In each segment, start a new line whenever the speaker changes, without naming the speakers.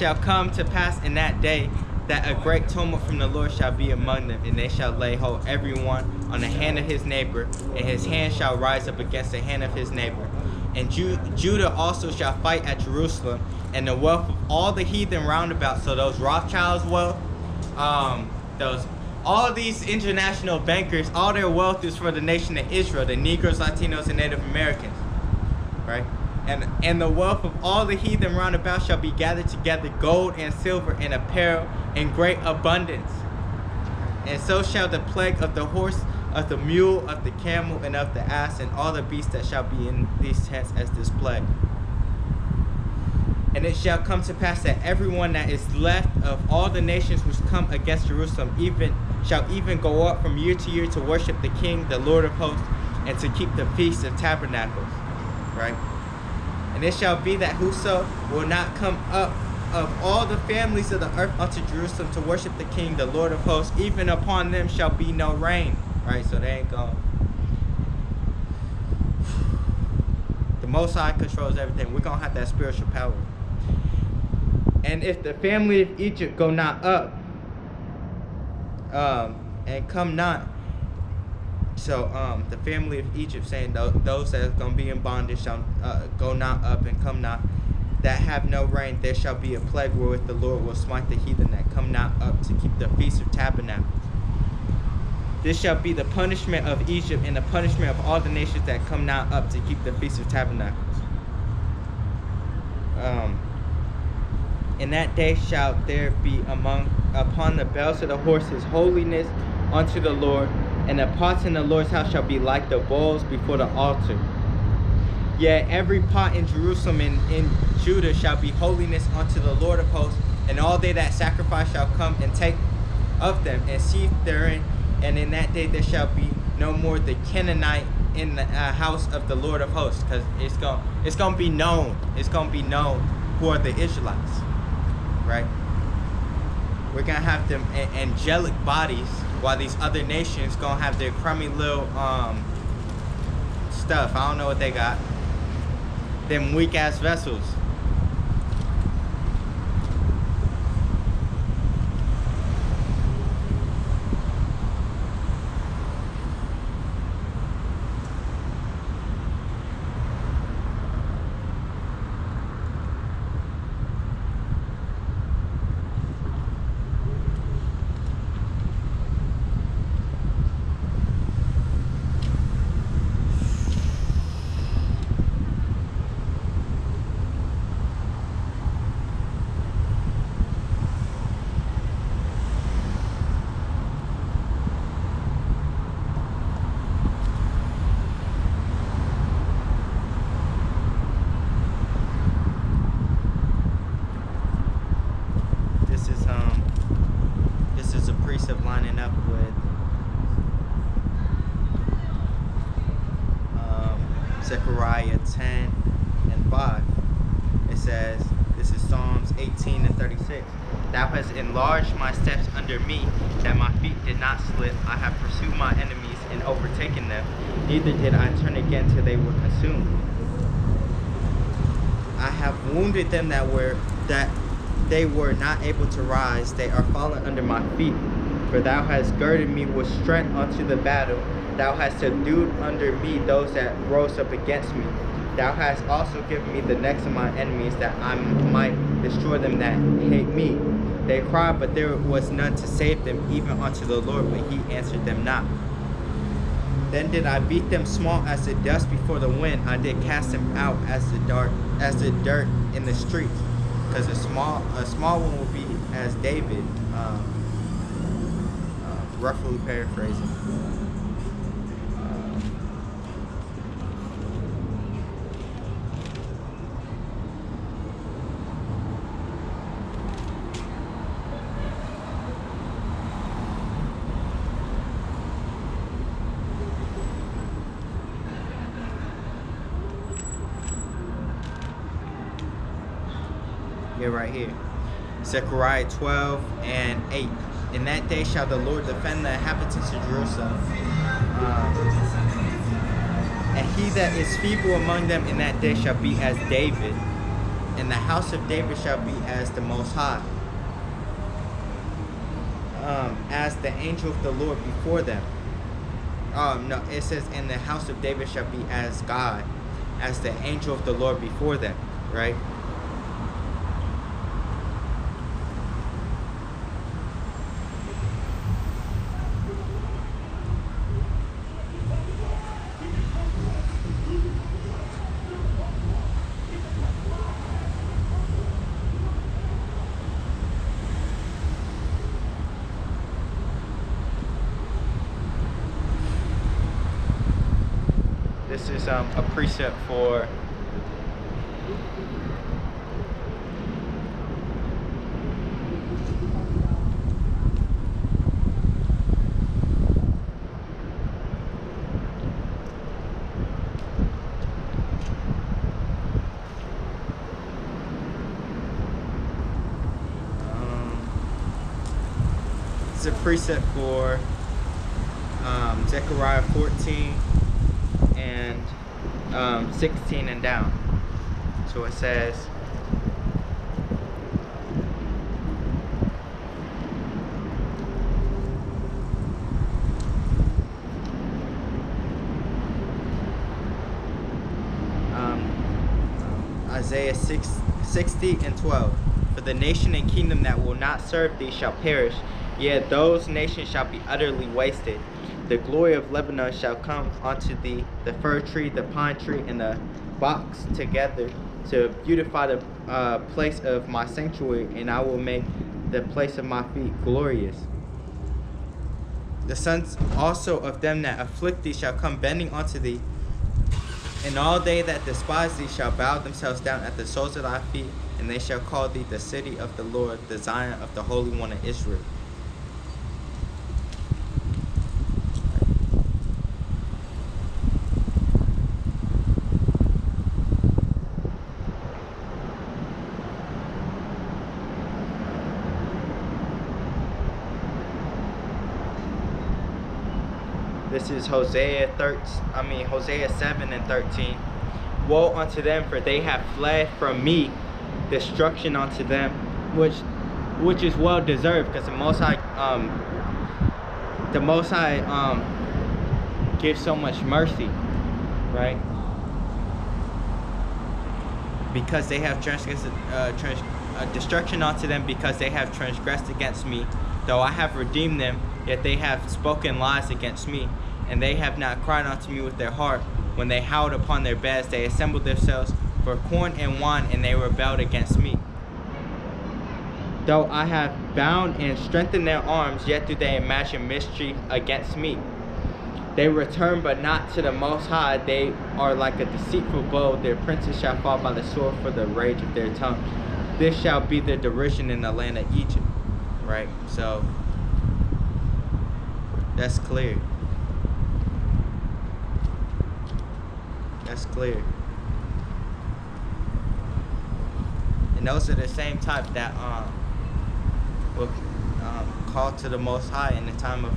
shall come to pass in that day that a great tumult from the Lord shall be among them, and they shall lay hold every one on the hand of his neighbor, and his hand shall rise up against the hand of his neighbor. And Judah also shall fight at Jerusalem, and the wealth of all the heathen round about, so those Rothschilds' wealth, all of these international bankers, all their wealth is for the nation of Israel, the Negroes, Latinos, and Native Americans, right? And the wealth of all the heathen round about shall be gathered together, gold and silver and apparel in great abundance. And so shall the plague of the horse, of the mule, of the camel, and of the ass, and all the beasts that shall be in these tents as this plague. And it shall come to pass that everyone that is left of all the nations which come against Jerusalem shall even go up from year to year to worship the King, the Lord of hosts, and to keep the Feast of Tabernacles. Right? And it shall be that whoso will not come up of all the families of the earth unto Jerusalem to worship the King, the Lord of hosts, even upon them shall be no rain. Right? So they ain't going. The Most High controls everything. We're going to have that spiritual power. And if the family of Egypt go not up, and come not, so the family of Egypt, saying those that are going to be in bondage shall go not up and come not, that have no rain, there shall be a plague wherewith the Lord will smite the heathen that come not up to keep the Feast of Tabernacles. This shall be the punishment of Egypt and the punishment of all the nations that come not up to keep the Feast of Tabernacles. In that day shall there be upon the bells of the horses holiness unto the Lord, and the pots in the Lord's house shall be like the bowls before the altar. Yet every pot in Jerusalem and in Judah shall be holiness unto the Lord of hosts, and all they that sacrifice shall come and take of them and see therein. And in that day there shall be no more the Canaanite in the house of the Lord of hosts, because it's gonna be known. It's gonna be known who are the Israelites, right? We're gonna have them angelic bodies, while these other nations gonna have their crummy little stuff. I don't know what they got. Them weak ass vessels. Lining up with Zechariah 10 and 5. It says, this is Psalms 18 and 36. Thou hast enlarged my steps under me, that my feet did not slip. I have pursued my enemies and overtaken them, neither did I turn again till they were consumed. I have wounded them that they were not able to rise. They are fallen under my feet. For thou hast girded me with strength unto the battle. Thou hast subdued under me those that rose up against me. Thou hast also given me the necks of my enemies, that I might destroy them that hate me. They cried, but there was none to save them, even unto the Lord, but he answered them not. Then did I beat them small as the dust before the wind. I did cast them out as the dirt in the streets. Because a small one will be as David, roughly paraphrasing. Right here, Zechariah 12 and 8. In that day shall the Lord defend the inhabitants of Jerusalem, and he that is feeble among them in that day shall be as David, and the house of David shall be as the Most High, as the angel of the Lord before them. No, it says, and the house of David shall be as God, as the angel of the Lord before them, right? This is a precept for Zechariah 14 and 16 and down. So it says, Isaiah 60 and 12. For the nation and kingdom that will not serve thee shall perish, yet those nations shall be utterly wasted. The glory of Lebanon shall come unto thee, the fir tree, the pine tree, and the box together, to beautify the place of my sanctuary, and I will make the place of my feet glorious. The sons also of them that afflict thee shall come bending unto thee, and all they that despise thee shall bow themselves down at the soles of thy feet, and they shall call thee the city of the Lord, the Zion of the Holy One of Israel. This is Hosea 7 and 13. Woe unto them, for they have fled from me, destruction unto them, which is well deserved, because the Most High gives so much mercy, right? Because they have transgressed, destruction unto them, because they have transgressed against me. Though I have redeemed them, yet they have spoken lies against me, and they have not cried unto me with their heart. When they howled upon their beds, they assembled themselves for corn and wine, and they rebelled against me. Though I have bound and strengthened their arms, yet do they imagine mischief against me. They return, but not to the Most High. They are like a deceitful bow. Their princes shall fall by the sword for the rage of their tongue. This shall be their derision in the land of Egypt. Right? So, that's clear. That's clear. And those are the same type that will call to the Most High in the time of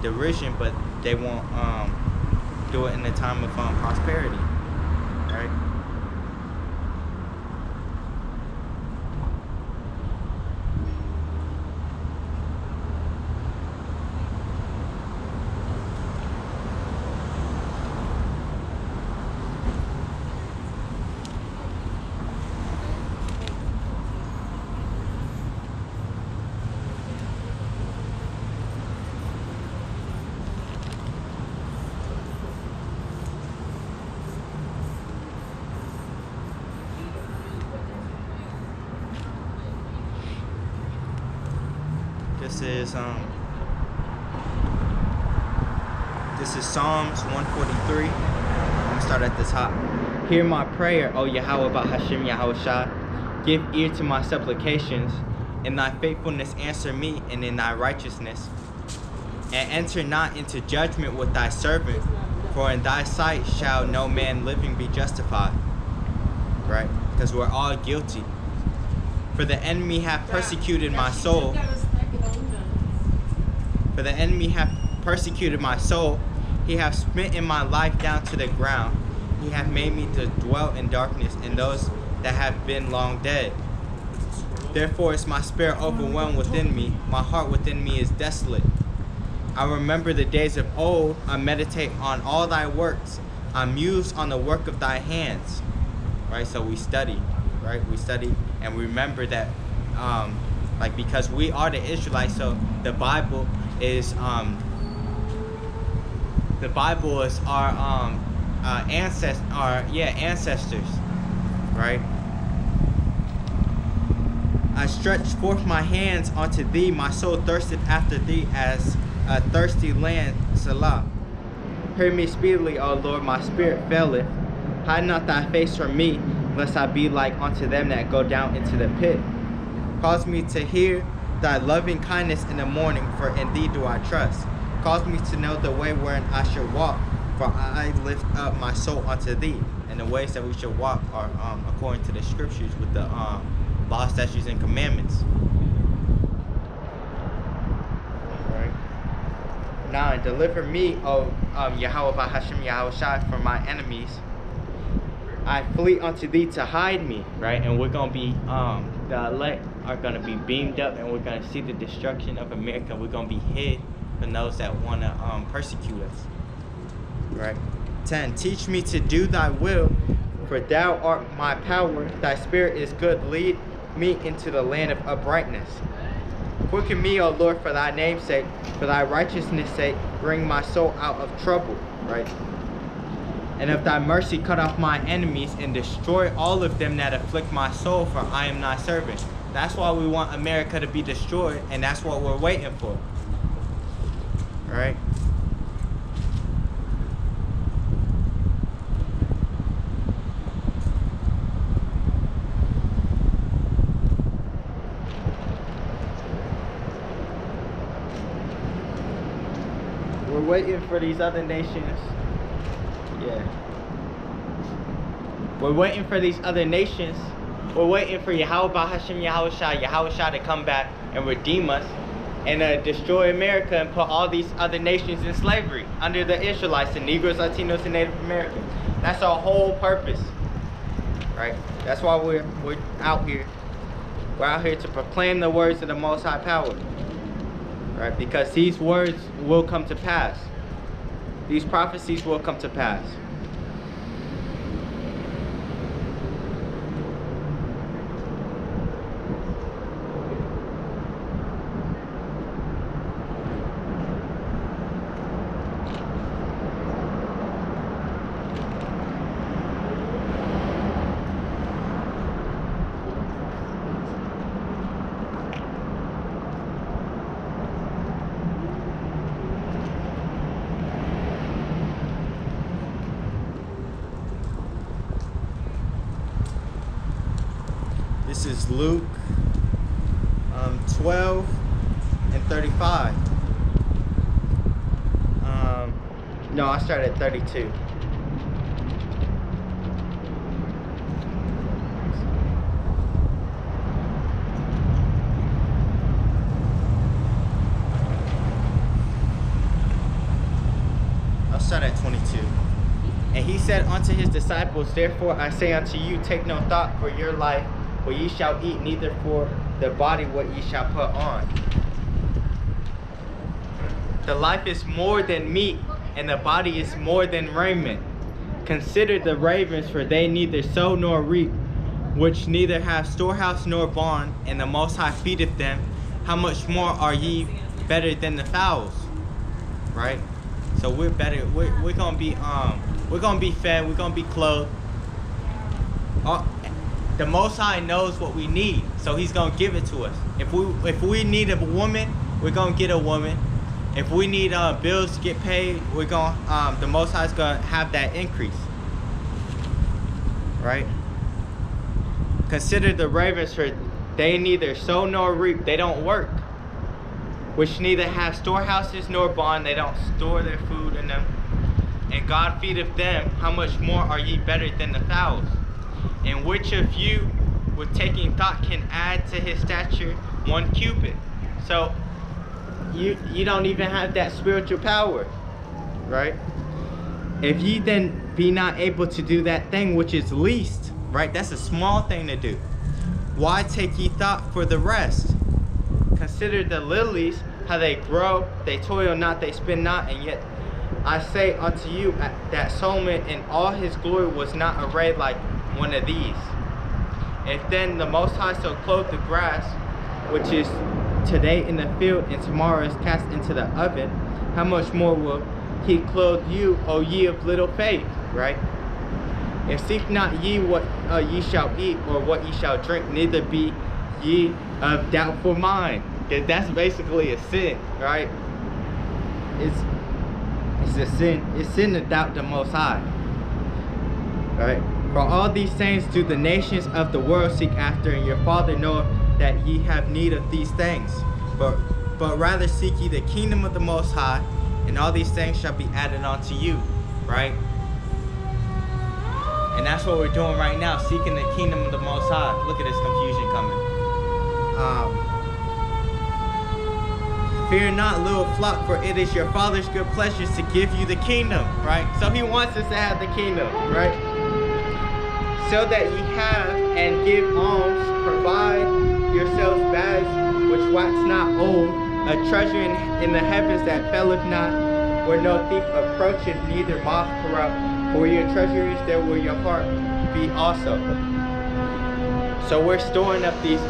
derision, but they won't do it in the time of prosperity, right? This is Psalms 143. I'm gonna start at the top. Hear my prayer, O Yahawah Bahashim Yahawashi. Give ear to my supplications. In thy faithfulness answer me, and in thy righteousness. And enter not into judgment with thy servant, for in thy sight shall no man living be justified. Right? Because we're all guilty. For the enemy hath persecuted my soul. For the enemy hath persecuted my soul. He hath smitten my life down to the ground. He hath made me to dwell in darkness, and those that have been long dead. Therefore is my spirit overwhelmed within me, my heart within me is desolate. I remember the days of old, I meditate on all thy works, I muse on the work of thy hands. Right, so we study, right? We study and remember that, like, because we are the Israelites, so the Bible is our ancestors, right? I stretch forth my hands unto thee, my soul thirsteth after thee as a thirsty land, Selah. Hear me speedily, O Lord, my spirit faileth. Hide not thy face from me, lest I be like unto them that go down into the pit. Cause me to hear thy loving kindness in the morning, for in thee do I trust. Cause me to know the way wherein I should walk, for I lift up my soul unto thee. And the ways that we should walk are according to the scriptures with the law, statutes, and commandments. Right. Now, and deliver me, O Yahawah Hashem Yahawashi, from my enemies. I flee unto thee to hide me, right? And we're gonna be the elect are gonna be beamed up, and we're gonna see the destruction of America. We're gonna be hid from those that wanna persecute us, right? 10. Teach me to do thy will, for thou art my power. Thy spirit is good. Lead me into the land of uprightness. Quicken me, O Lord, for thy name's sake, for thy righteousness' sake. Bring my soul out of trouble, right? And of thy mercy cut off my enemies, and destroy all of them that afflict my soul, for I am thy servant. That's why we want America to be destroyed, and that's what we're waiting for. All right? We're waiting for these other nations. Yeah. We're waiting for these other nations. We're waiting for Yahawah Hashem Yahawashi to come back and redeem us and destroy America and put all these other nations in slavery under the Israelites, the Negroes, Latinos, and Native Americans. That's our whole purpose, right? That's why we're out here. We're out here to proclaim the words of the Most High Power, right? Because these words will come to pass. These prophecies will come to pass. This is Luke 12 and 35. No, I started at 32. I'll start at 22. And he said unto his disciples, therefore I say unto you, take no thought for your life, what ye shall eat, neither for the body what ye shall put on. The life is more than meat, and the body is more than raiment. Consider the ravens, for they neither sow nor reap, which neither have storehouse nor barn, and the Most High feedeth them. How much more are ye better than the fowls? Right? So we're better. We're gonna be fed. We're gonna be clothed. The Most High knows what we need, so He's gonna give it to us. If we need a woman, we're gonna get a woman. If we need bills to get paid, we're gonna the Most High is gonna have that increase, right? Consider the ravens, for they neither sow nor reap; they don't work. Which neither have storehouses nor barn; they don't store their food in them. And God feedeth them. How much more are ye better than the fowls? And which of you, with taking thought, can add to his stature 1 cubit? So you don't even have that spiritual power, right? If ye then be not able to do that thing which is least, right? That's a small thing to do. Why take ye thought for the rest? Consider the lilies, how they grow, they toil not, they spin not, and yet I say unto you that Solomon in all his glory was not arrayed like one of these. If then the Most High so clothe the grass, which is today in the field and tomorrow is cast into the oven, how much more will he clothe you, O ye of little faith, right? And seek not ye what ye shall eat or what ye shall drink, neither be ye of doubtful mind. That's basically a sin, right? It's a sin. It's sin to doubt the Most High, right? For all these things do the nations of the world seek after, and your Father knoweth that ye have need of these things. But rather seek ye the kingdom of the Most High, and all these things shall be added unto you, right? And that's what we're doing right now, seeking the kingdom of the Most High. Look at this confusion coming. Fear not, little flock, for it is your Father's good pleasure to give you the kingdom, right? So he wants us to have the kingdom, right? So that ye have and give alms, provide yourselves bags which wax not old, a treasure in the heavens that faileth not, where no thief approacheth, neither moth corrupt. For where your treasure is, there will your heart be also. So we're storing up these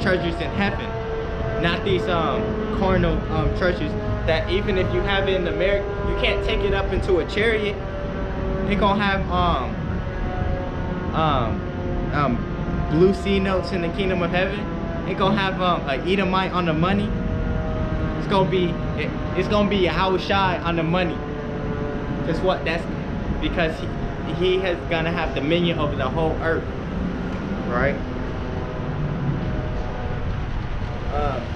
treasures in heaven, not these carnal treasures that even if you have it in America, you can't take it up into a chariot. They gonna have blue sea notes in the kingdom of heaven. They gonna have an Edomite on the money. It's gonna be Yahawashi on the money. That's what that's because he has gonna have dominion over the whole earth, right?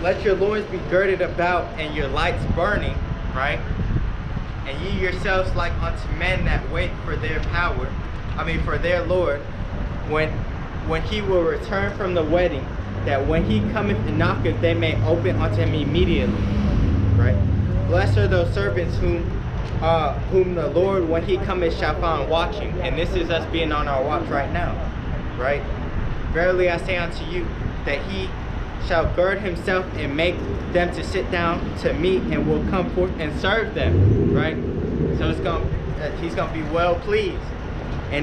Let your loins be girded about and your lights burning, right? And ye yourselves like unto men that wait for their power, for their Lord, when he will return from the wedding, that when he cometh and knocketh, they may open unto him immediately, right? Blessed are those servants whom the Lord, when he cometh, shall find watching. And this is us being on our watch right now, right? Verily I say unto you, that he shall gird himself and make them to sit down to meat, and will come forth and serve them, right? So he's gonna be well pleased.